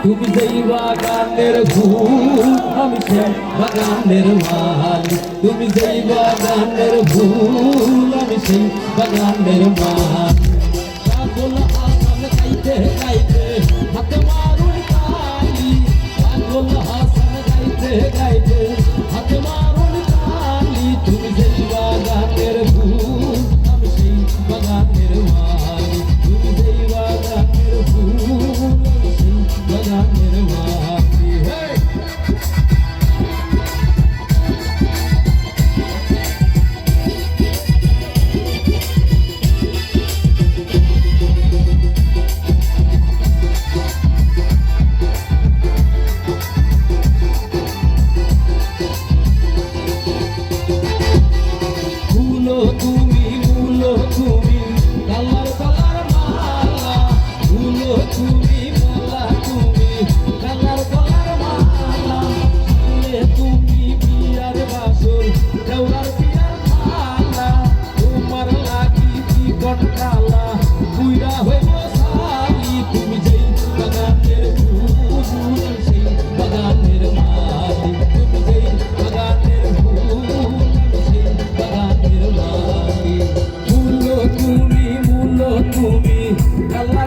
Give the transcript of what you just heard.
তুমি যেই বাগানের ফুল আমি সেই বাগানের মালি, তুমি যেই বাগানের ফুল আমি সেই বাগানের মালি। পাগল হাসান গাইতে গাইতে হাতে মারুন তালি, পাগল হাসান গাইতে গাইতে হাতে মারুন তালি। তুমি যেই বাগানের ফুল আমি সেই বাগানের মালি, তুমি যেই বাগানের ফুল আমি সেই বাগানের মালি। ফুলো তুমি মুলো তুমি কালার কালার মালা, ফুলো তুমি মোলা তুমি কালার কালার মালা। ফুলে তুমি বিয়ার বাসর দেওয়ার বিয়ার মালা, তোমার লাগি বিকট কালা বুইরা হইব সালি। তুমি যেই বাগানের ফুল সেই বাগানের মালি, তুমি যেই বাগানের ফুল সেই বাগানের মালি। মুলো তুমি কালা